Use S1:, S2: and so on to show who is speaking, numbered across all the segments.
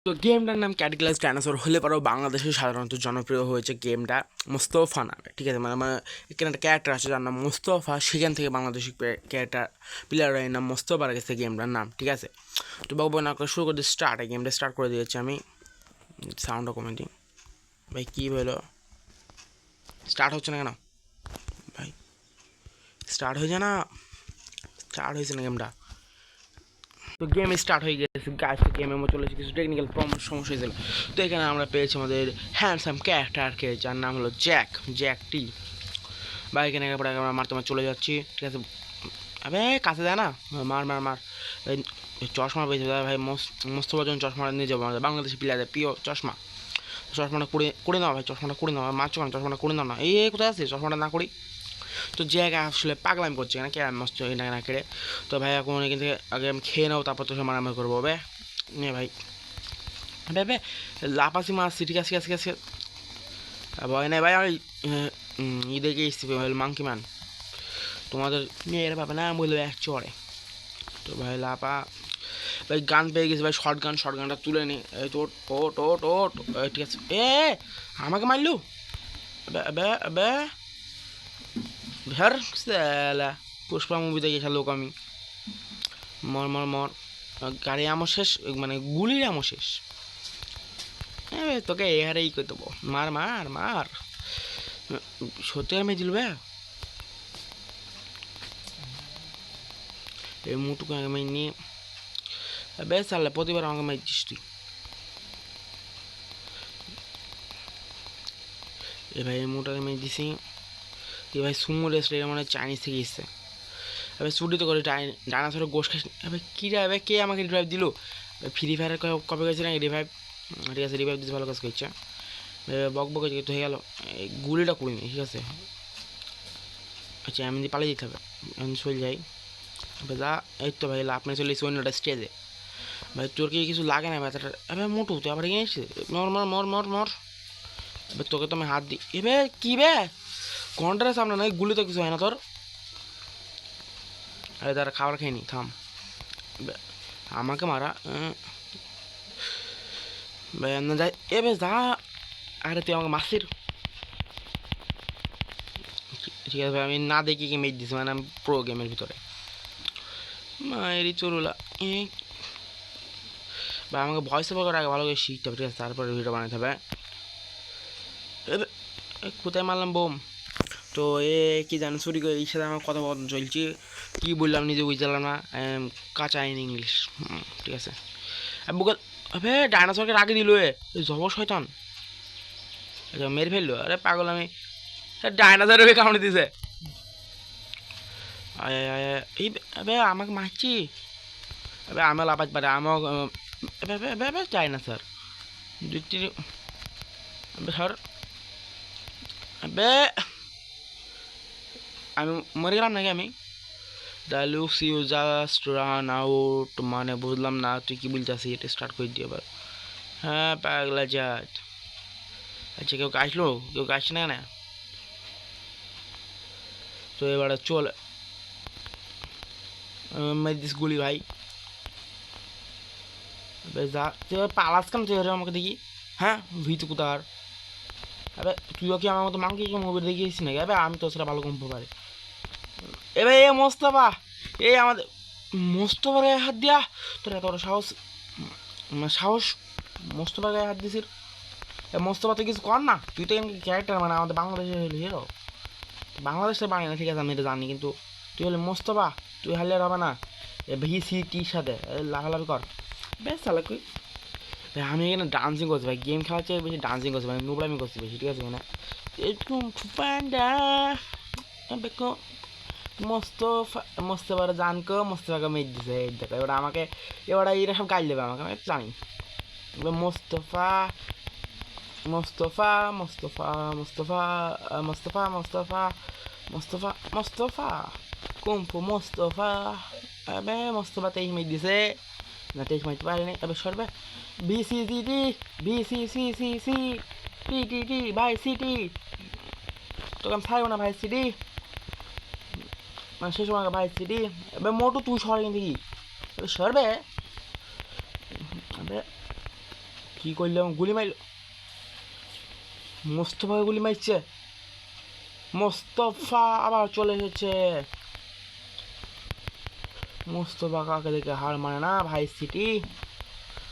S1: তো গেমটার নাম ক্যাট ক্লাস ডাইনোসর হলে পরেও বাংলাদেশে সাধারণত জনপ্রিয় হয়েছে গেমটা মোস্তফা নামে। ঠিক আছে, মানে মানে এখানে একটা ক্যারেক্টার আছে যার নাম মোস্তফা, সেখান থেকে বাংলাদেশি ক্যারেক্টার প্লেয়ারের নাম মোস্তফা রেখেছে গেমটার নাম। ঠিক আছে, তো বাবু না করে শুরু করে দিয়ে স্টার্ট, এই গেমটা স্টার্ট করে দিয়েছি আমি। সাউন্ডটা কমে দিই ভাই। কী হলো, স্টার্ট হচ্ছে না কেন ভাই? স্টার্ট হয়েছে না, স্টার্ট হয়েছে না গেমটা। তো গেম স্টার্ট হয়ে গেছে গাছ, তো গেমের মধ্যে চলেছে কিছু টেকনিক্যাল সমস্যা হয়েছিল। তো এখানে আমরা পেয়েছি আমাদের হ্যান্ডসাম ক্যারেক্টারকে, যার নাম হলো জ্যাক টি। বা এখানে এরপরে আমরা মারতে মার চলে যাচ্ছি। ঠিক আছে, আবে কাছে যায় না, মার মার মার। চশমা পেয়েছে ভাই, মস্ত বজন চশমা নিয়ে যাবো আমাদের বাংলাদেশি প্লেয়ারের প্রিয় চশমা। চশমাটা করে নাও ভাই, চশমাটা করে নাও, মারছো কেন? চশমাটা করে নাও না। এই কোথায় আছে, চশমাটা না করি। তো জায়গা আসলে পাগলামি করছে না, কে মস্ত এটা না কেড়ে। তো ভাই এখন এখান থেকে আগে আমি খেয়ে নেবো, তারপর তো সে মারামারি করবো। বে নে ভাই, বে লাপাসি মারছি। ঠিক আছে, ঠিক আছে, ঠিক আছে, ভয় নেই ভাই। আমি দেখে এসছি মাংকি ম্যান, তোমাদের মেয়ের পাবে না বললো এক চড়ে। তো ভাই লাপা ভাই, গান পেয়ে গেছি ভাই, শর্ট গানটা তুলে নি। এই তো ওট ওট ওট, ঠিক আছে। আমাকে মারলু বে ধর সালা, পুষ্পা মুভি দেখে লোক আমি। মর মর মর, গাড়ি আমো শেষ, মানে গুলির আমো শেষ। তোকে এ হারেই করে দেবো, মার মার মার। সত্যি আমি দিলবে এই মুটুকে আমি নিয়ে। বেশ চালে প্রতিবার আমাকে মারছিস তুই। এ ভাই এই মুটাকে মেরে দিছি। এ ভাই সুমো রেস্ট, এটা মানে চাইনিজ থেকে এসছে। এবার ছুটি তো করে ডাইনোসরের গোশ খাস। এবার কী রে, এবার কে আমাকে রিভাইভ দিল? ফ্রি ফায়ারের কবে গেছে না রিভাইভ? ঠিক আছে, রিভাইভ দিতে ভালো কাজ করছে। বক বক তো হয়ে গেল, এই গুলিটা করিনি। ঠিক আছে, আচ্ছা আমি যদি পালিয়ে যেতে হবে, আমি চলে যাই। এবার যা, এই তো ভাই আপনি চলে এসেছি অন্যটা স্টেজে। ভাই তোর কি কিছু লাগে না ব্যথাটা? এবার মোটু তুই আবার এগিয়ে এসেছিস, মর মর মর মর মর। এবার তোকে তো আমি হাত দিই। এবার কী বে, ঘন্টার সামনে নয়, গুলি তো কিছু হয় না তোর। আরে তারা খাবার খেয়ে নি, থাম। আমাকে মারা ভাই না যাই। এবার যা, আরে তুই আমাকে মাসির। ঠিক আছে ভাই, আমি না দেখি কি মেট দিছি, মানে আমি প্রো গেমের ভিতরে মায়েরই চরুলা। ভাই আমাকে ভয়েস ওভার করার আগে ভালো করে শিখতে হবে। ঠিক আছে, তারপরে ভিডিও বানাতে হবে। কোথায় মারলাম বোম? তো কি জানো, সরি করে এই সাথে আমার কথা বলা চলছে, কী বললাম নিজে বুঝলাম না। কাঁচা আইন ইংলিশ। ঠিক আছে, বুকে আবে ডাইনোসরকে রাখে দিল, জব শয়তান মেরে ফেললো। আরে পাগল আমি, ডাইনোসরকে কামড়ে দিছে। এই আবে আমাকে মারছি। আবে আমি লাফাতে পারে আমাকে ডাইনোসর দুই তিন। স্যার আবে আমি মরে গেলাম নাকি আমি? The looks you just run out, মানে বুঝলাম না তুই কি বলতেছিস। এটা স্টার্ট করে দিই এবার। হ্যাঁ পাগলা জাত। আচ্ছা কেউ আসলো, কেউ আসছে না কেন? তো এবারে চল মেরে দিস গুলি ভাই। যা তুই পালাস কেন তুই আমাকে দেখি? হ্যাঁ ভিতু কোথার? আবে তুইও কি আমার মতো মাংকি মুভি দেখিয়েছিস নাকি? আবে আমি তো সেটা ভালো কম পারি। এবার এ মোস্তফা, এই আমাদের মোস্তফার গায়ে হাত দিয়া, তোর এত বড় সাহস, সাহস মোস্তফার গায়ে হাত দিছিস? মোস্তফা তুই কিছু কর না, তুই তো ক্যারেক্টার, মানে আমাদের বাংলাদেশের হলো হিরো। বাংলাদেশে বানি না, ঠিক আছে আমি এটা জানি, কিন্তু তুই হলে মোস্তফা, তুই হারলে হবে না। ভিসি টির সাথে লাফালাফি কর। বেশ চালা কই ভাই, আমি এখানে ডান্সিং করছি ভাই, গেম খেলার চেয়ে বেশি ডান্সিং করছি ভাই, নোবলামি করছি বেশি। ঠিক আছে, মানে এরকম ফুফান্ডা দেখো মোস্তফা, মোস্তফার জানকো মোস্তফাকে মেয়ে দিছে। দেখো এবার আমাকে, এবার এরা সব গাইল দেবে আমাকে, আমি জানি। মোস্তফা মোস্তফা মোস্তফা মোস্তফা মোস্তফা মোস্তফা মোস্তফা মোস্তফা কুম্ফু মোস্তফা। আবে মোস্তফা 23 মিনিট দিছে না, 23 মিনিট পারেনি। তবে সরবে বিসিসিটি বিসিসিসিসি টিটিটি ভাই সিটি, তোকে আমি ছাড়বো না ভাই সিটি, মানে সেই সময় ভাই সিটি। এবার মোটু তুই সর কিন্তু কি, এবার সরবে। কি করলাম, গুলি মারল, মোস্তফাকে গুলি মারছে, মোস্তফা আবার চলে এসেছে। মোস্তফা কাকে দেখে হার মানে না, ভাই সিটি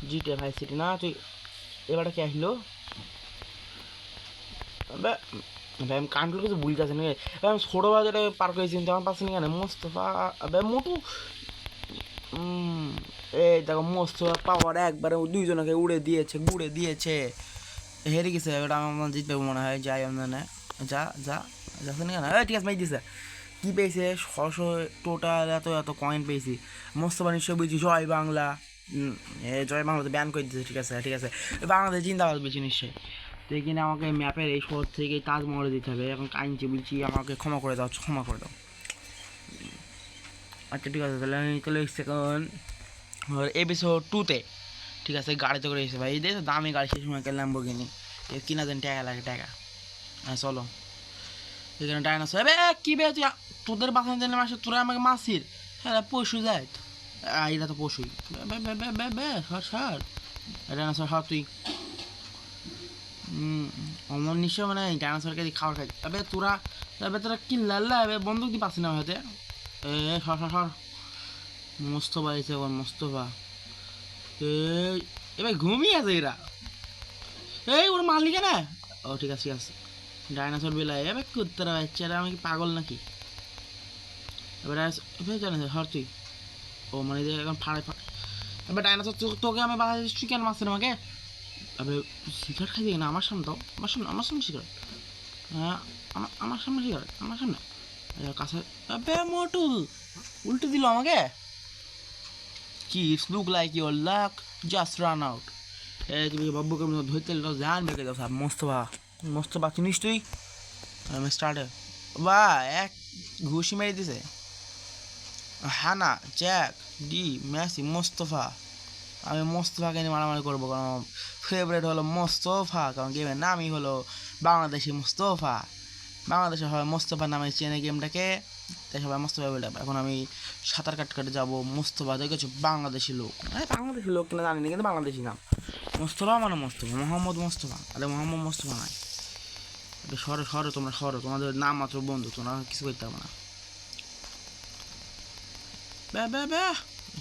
S1: জিটে ভাই সিটি না। তুই এবারটা কে আসলো, ভাই আমি কান্ট্রোল কিছু ভুলতে আছে নাকি, আমি ছোটো বাজারে পার করেছি কিন্তু আমার পাচ্ছি না কেন। মোস্তফা ভাই মোটু, এই দেখো মোস্তফা পাওয়ার একবারে দুইজনকে উড়ে দিয়েছে, গুড়ে দিয়েছে, হেরে গেছে। ওটা আমার জিতবে মনে হয়, যাই আমরা যা যা যাচ্ছে না কেন, ঠিক আছে ভাই দিছে। কী পেয়েছে, 600 টোটাল, এত এত কয়েন পেয়েছি। মোস্তফা নিশ্চয় বলছি জয় বাংলা, জয় বাংলা তো ব্যান করে দিয়েছে, ঠিক আছে ঠিক আছে, বাংলাদেশ জিন্দাবাদ বলছি নিশ্চয়ই। তো এখানে আমাকে ম্যাপের এই শহর থেকে তাজমহলে দিতে হবে, এখন কাইনছি বলছি আমাকে ক্ষমা করে দাও, ক্ষমা করে দাও। আচ্ছা ঠিক আছে, তাহলে আমি চলে এসেছি এখন এপিসোড 2-তে, ঠিক আছে। গাড়িতে করে এসে ভাই, এই দেখো দামি গাড়ি, সেই সময় ল্যাম্বরগিনি কিনা দেন, টাকা লাগে টাকা। হ্যাঁ চলো, এখানে ডাইনোসর, এ কী বে তুই, তোদের বাসায় জানলে মাসে তোরা আমাকে মাসির, হ্যাঁ পশু যায় তো, এটা তো পশুই, সর ডাইনোসর সর তুই। অমন নিশ্চয় মানে ডাইনোসরকে খাবার খাই, এবে তোরা কি লাল্লা, এবে বন্দুক দিয়ে পাচ্ছি না হয়তো, সর মোস্তফা এসে এখন, মোস্তফা এবার ঘুমিয়ে আছে এরা, এই ওর মালিক না, ও ঠিক আছে ঠিক আছে। ডাইনোসর বেলায় এবার কুত্তারা বাচ্চারা, আমি কি পাগল নাকি, এবার জানিস হর তুই, ও মানে যে এখন এবার ডাইনোসর তোকে আমি বাধা দিচ্ছি কেন, মারছেন আমাকে, এবার সিগারেট খাই দিই না আমার সামনে, তো আমার সামনে সিগারেট, হ্যাঁ আমার সামনে সিগারেট, আমার সামনে কাছে, মোটু উল্টে দিল আমাকে। কি it's look like your lakh just run out, এই তুমি বাব্বুকে ধরতে জান বেঁকে দাও, মোস্তফা চিনিস তুই, আমি স্টার্টে বা এক ঘুষি মেরে দিছে, হানা জ্যাক ডি মেসি মোস্তফা। আমি মোস্তফাকে নিয়ে মারামারি করবো, কারণ আমার ফেভারিট হলো মোস্তফা, কারণ গেমের নামই হলো বাংলাদেশি মোস্তফা, বাংলাদেশে হয় মোস্তফা নামে চেনে গেমটাকে, তাই সবাই মোস্তফা বলে। এখন আমি সাঁতার কাটে যাবো, মোস্তফা দেখেছো বাংলাদেশি লোক, বাংলাদেশি লোক কিনা জানি না, কিন্তু বাংলাদেশি নাম মোস্তফা, মানে মোস্তফা মোহাম্মদ মোস্তফা, আরে মোহাম্মদ মোস্তফা নয়। সরো তোমরা সরো, তোমাদের নাম মাত্র বন্ধু, তোমরা কিছু করতে পারবে না,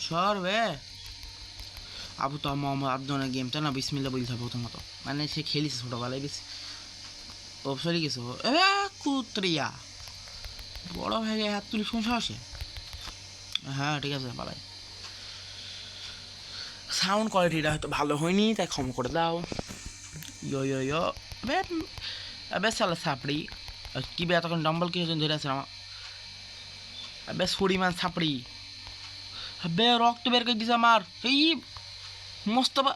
S1: সর বে। আবু তো মোহাম্মদ আবদনের গেমটা না বিসমিল্লা বলতে হবে প্রথমত, মানে সে খেলিস ছোটোবেলায় বেশি, ও সরি গেছে কুত্রিয়া, বড় হয়ে গিয়ে হাত তুলি সমস্যা আসে, হ্যাঁ ঠিক আছে পালাই। সাউন্ড কোয়ালিটিটা হয়তো ভালো হয়নি, তাই ক্ষমা করে দাও। ইয়ো বেশ সালা সাপড়ি, কি বে এতক্ষণ ডম্বল কি হয়েছেন ধরে আছে আমার, বেশ পরিমাণ সাপড়ি, বে রক্ত বের করে দিছে আমার, এই মোস্তফা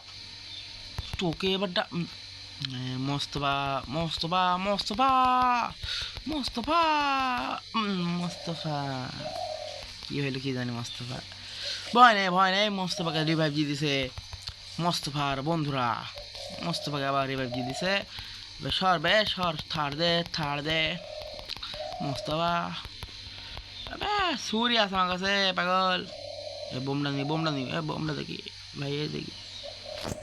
S1: তোকে এবার মোস্তফা মোস্তফা মোস্তফা মোস্তফা মোস্তফা কি হইলো কি জানি, মোস্তফা ভয় নেই মোস্তফাকে রিভাইভ দিয়ে দিছে, মোস্তফার বন্ধুরা মোস্তফাকে আবার রিভাইভ দিয়ে দিছে, সর থার দে মোস্তফা, সুরি আছে আমার কাছে পাগল, বোমটা বোমটা দেখি ভাই, দেখি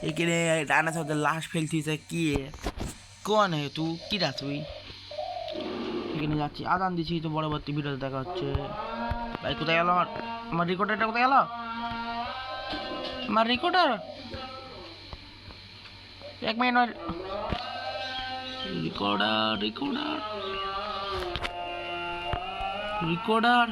S1: এখানে ডাইনোসরদের লাশ ফেলতিছে, কি কোন হে তুই, কিরা তুই, এখানে যাচ্ছি আদান দিচ্ছি তো, পরবর্তী ভিডিওতে দেখা হচ্ছে। ভাই কোথায় গেল আমার রেকর্ডারটা, কোথায় গেল আমার রেকর্ডার, এক মিনিট, রেকর্ডার